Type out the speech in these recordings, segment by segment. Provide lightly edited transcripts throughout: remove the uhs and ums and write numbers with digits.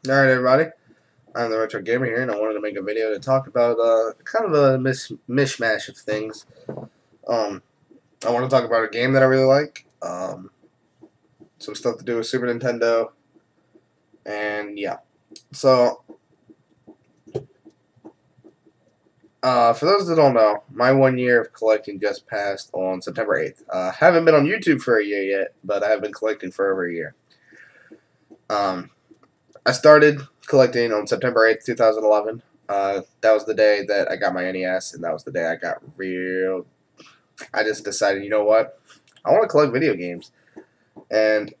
Alright everybody, I'm the Retro Gamer here and I wanted to make a video to talk about kind of a mishmash of things. Um, I want to talk about a game that I really like, some stuff to do with Super Nintendo, and yeah. So, for those that don't know, my 1 year of collecting just passed on September 8th. Haven't been on YouTube for a year yet, but I have been collecting for over a year. I started collecting on September 8th, 2011. That was the day that I got my NES, and that was the day I got real. I just decided, you know what? I want to collect video games. And,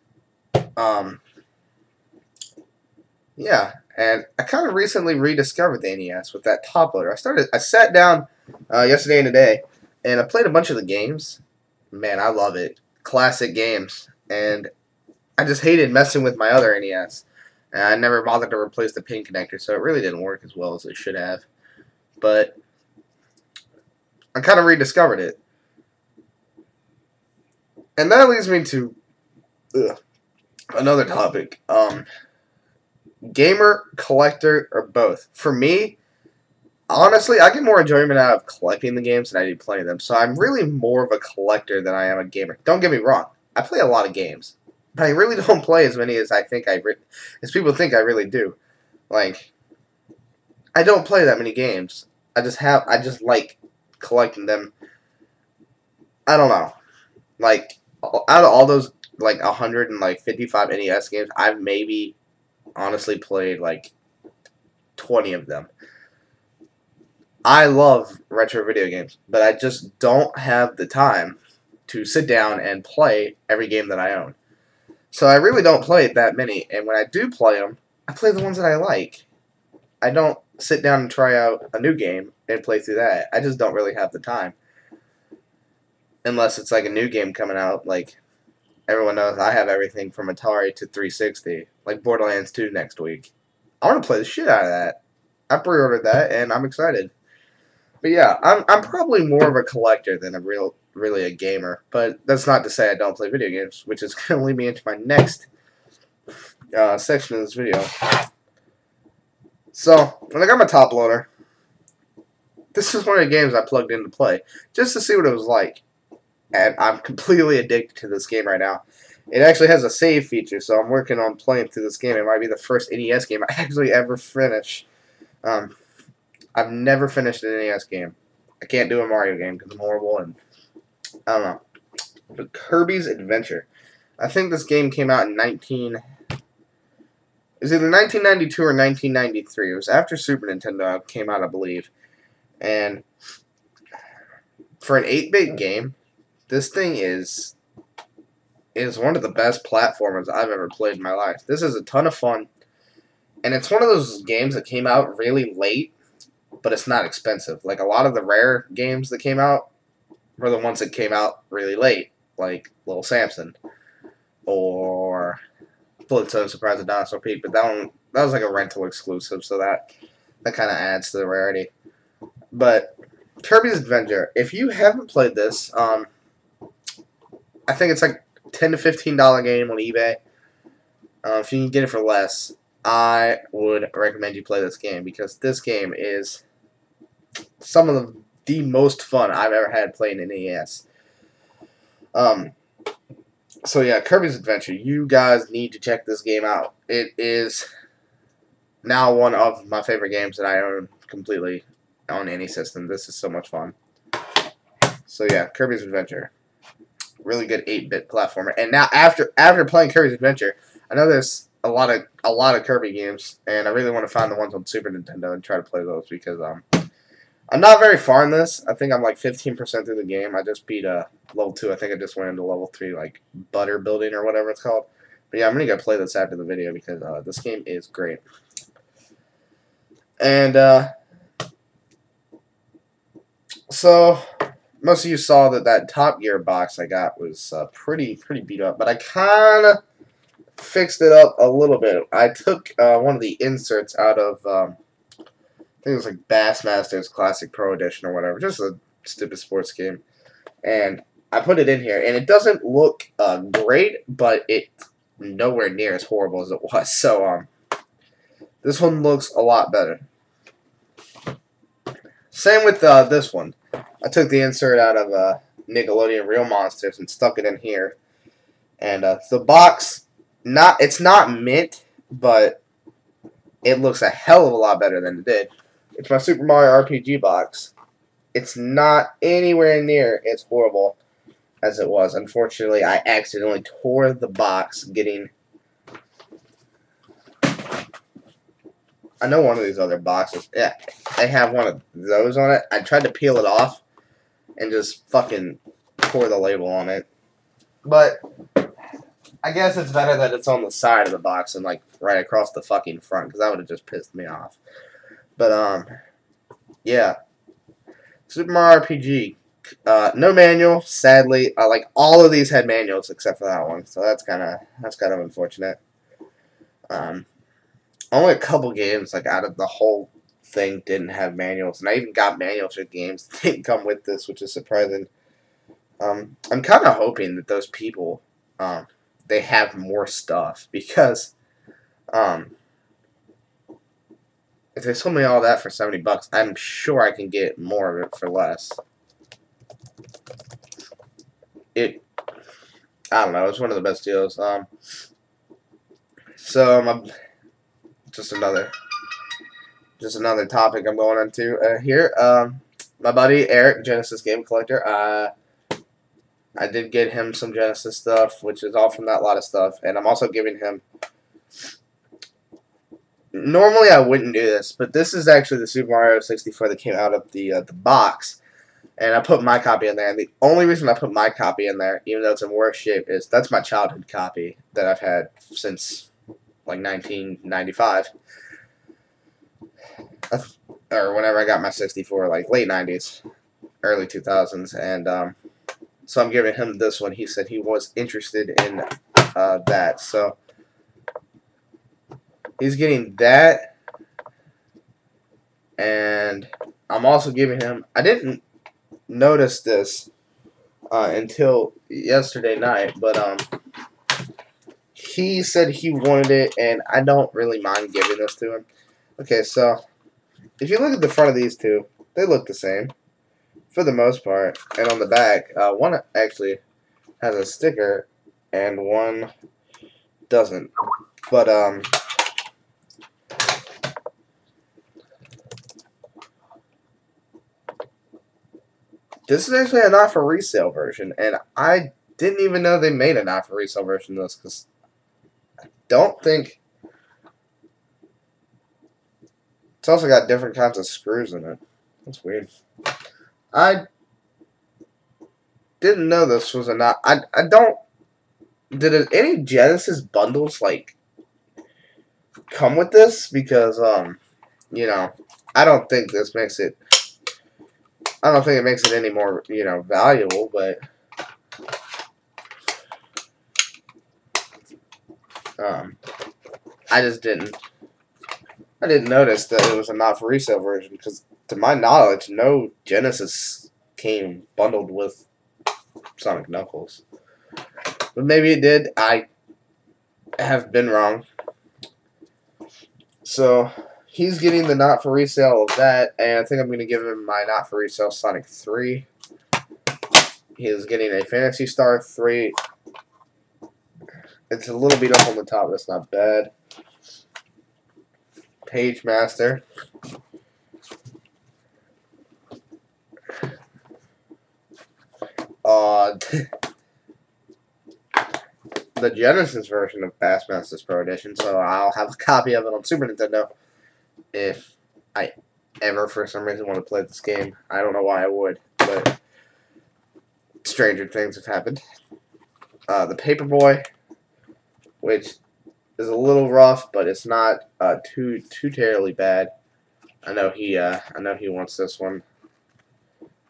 yeah. And I kind of recently rediscovered the NES with that top loader. I sat down yesterday and today, and I played a bunch of the games. Man, I love it. Classic games. And I just hated messing with my other NES. And I never bothered to replace the pin connector, so it really didn't work as well as it should have. But I kind of rediscovered it. And that leads me to another topic. Gamer, collector, or both. For me, honestly, I get more enjoyment out of collecting the games than I do playing them. So I'm really more of a collector than I am a gamer. Don't get me wrong. I play a lot of games. But I really don't play as many as as people think I really do. Like, I don't play that many games. I just like collecting them. I don't know. Like, out of all those, like, 155 NES games, I've maybe honestly played, like, 20 of them. I love retro video games, but I just don't have the time to sit down and play every game that I own. So I really don't play that many, and when I do play them, I play the ones that I like. I don't sit down and try out a new game and play through that. I just don't really have the time. Unless it's like a new game coming out, like everyone knows I have everything from Atari to 360, like Borderlands 2 next week. I want to play the shit out of that. I pre-ordered that, and I'm excited. But yeah, I'm probably more of a collector than really a gamer. But that's not to say I don't play video games, which is going to lead me into my next section of this video. So, when I got my top loader, this is one of the games I plugged in to play, just to see what it was like. And I'm completely addicted to this game right now. It actually has a save feature, so I'm working on playing through this game. It might be the first NES game I actually ever finish. I've never finished an NES game. I can't do a Mario game because I'm horrible, and I don't know. But Kirby's Adventure. I think this game came out in It was either 1992 or 1993. It was after Super Nintendo came out, I believe. And for an 8-bit game, this thing is one of the best platformers I've ever played in my life. This is a ton of fun. And it's one of those games that came out really late, but it's not expensive. Like, a lot of the rare games that came out were the ones that came out really late, like Little Samson or Flintstone Surprise of Dinosaur Pete. But that was like a rental exclusive, so that kind of adds to the rarity. But Kirby's Adventure, if you haven't played this, I think it's like $10 to $15 game on eBay. If you can get it for less, I would recommend you play this game, because this game is some of the most fun I've ever had playing an NES. So yeah, Kirby's Adventure. You guys need to check this game out. It is now one of my favorite games that I own completely on any system. This is so much fun. So yeah, Kirby's Adventure. Really good 8-bit platformer. And now after playing Kirby's Adventure, I know there's a lot of Kirby games, and I really want to find the ones on Super Nintendo and try to play those, because I'm not very far in this. I think I'm like 15% through the game. I just beat level 2. I think I just went into level 3, like butter building or whatever it's called. But yeah, I'm gonna go play this after the video, because this game is great. And so most of you saw that Top Gear box I got was pretty beat up, but I kind of fixed it up a little bit. I took one of the inserts out of I think it was like Bassmasters Classic Pro Edition or whatever, just a stupid sports game, and I put it in here, and it doesn't look great, but it's nowhere near as horrible as it was. So This one looks a lot better. Same with this one. I took the insert out of Nickelodeon Real Monsters and stuck it in here. And the box, it's not mint, but it looks a hell of a lot better than it did. It's my Super Mario RPG box. It's not anywhere near as horrible as it was. Unfortunately, I accidentally tore the box getting... I know one of these other boxes. Yeah, they have one of those on it. I tried to peel it off and just fucking tore the label on it. But I guess it's better that it's on the side of the box and like right across the fucking front, because that would have just pissed me off. But yeah, Super Mario RPG. No manual, sadly. Like all of these had manuals except for that one, so that's kind of unfortunate. Only a couple games like out of the whole thing didn't have manuals, and I even got manuals for games that didn't come with this, which is surprising. I'm kind of hoping that those people they have more stuff, because if they sold me all that for $70, I'm sure I can get more of it for less. I don't know. It's one of the best deals. So just another topic I'm going into here. My buddy Eric, Genesis Game Collector. I did get him some Genesis stuff, which is all from that lot of stuff, and I'm also giving him. Normally I wouldn't do this, but this is actually the Super Mario 64 that came out of the box. And I put my copy in there, and the only reason I put my copy in there, even though it's in worse shape, is that's my childhood copy that I've had since, like, 1995. Or whenever I got my 64, like, late 90s, early 2000s. And so I'm giving him this one. He said he was interested in that. So he's getting that. And I'm also giving him... I didn't noticed this until yesterday night, but he said he wanted it, and I don't really mind giving this to him. Okay, so if you look at the front of these two, they look the same for the most part, and on the back, one actually has a sticker and one doesn't, but this is actually a not for resale version, and I didn't even know they made a not for resale version of this, because I don't think... It's also got different kinds of screws in it. That's weird. I didn't know this was a not... I don't... Did any Genesis bundles, like, come with this? Because, you know, I don't think this makes it... I don't think it makes it any more, you know, valuable, but I just didn't notice that it was a not for resale version, because to my knowledge, no Genesis came bundled with Sonic Knuckles. But maybe it did. I have been wrong. So he's getting the not for resale of that, and I think I'm going to give him my not for resale Sonic 3. He is getting a Phantasy Star 3. It's a little beat up on the top, that's not bad. Page Master. The Genesis version of Bassmasters Pro Edition, so I'll have a copy of it on Super Nintendo if I ever, for some reason, want to play this game. I don't know why I would, but stranger things have happened. The Paperboy, which is a little rough, but it's not too terribly bad. I know he wants this one.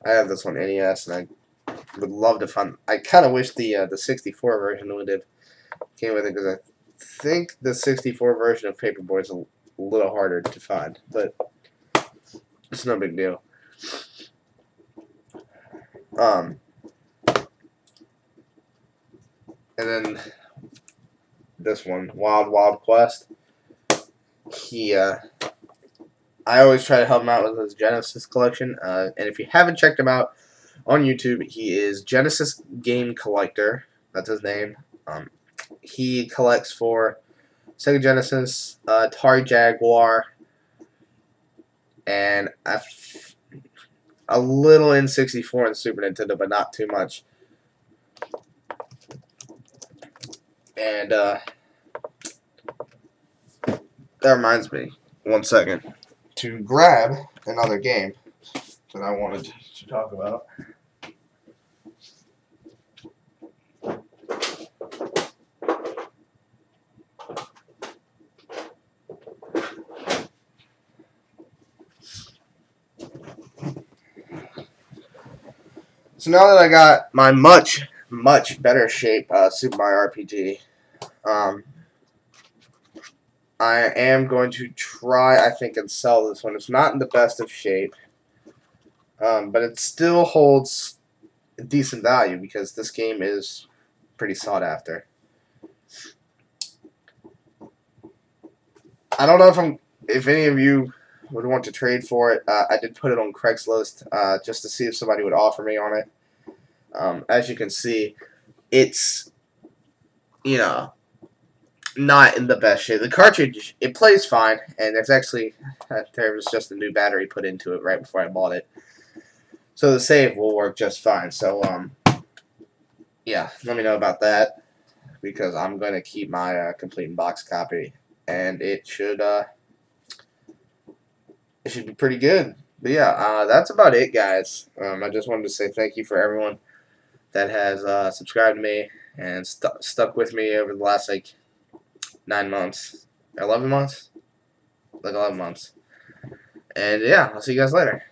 I have this one NES, and I would love to find. I kind of wish the 64 version would have came with it, because I think the 64 version of Paperboy is a little harder to find, but it's no big deal. And then this one, Wild Wild Quest. I always try to help him out with his Genesis collection. And if you haven't checked him out on YouTube, he is Genesis Game Collector. That's his name. He collects for Sega Genesis, Atari Jaguar, and a little N64 and Super Nintendo, but not too much. And that reminds me, 1 second, to grab another game that I wanted to talk about. So now that I got my much better shape Super Mario RPG, I am going to try, I think, and sell this one. It's not in the best of shape, but it still holds decent value because this game is pretty sought after. I don't know if any of you would want to trade for it. I did put it on Craigslist just to see if somebody would offer me on it. As you can see, it's, you know, not in the best shape. The cartridge, it plays fine, and there's actually, there was just a new battery put into it right before I bought it. So the save will work just fine. So, yeah, let me know about that, because I'm going to keep my complete box copy, and it should be pretty good. But yeah, that's about it, guys. I just wanted to say thank you for everyone that has subscribed to me and stuck with me over the last, like, 9 months. 11 months? Like 11 months. And yeah, I'll see you guys later.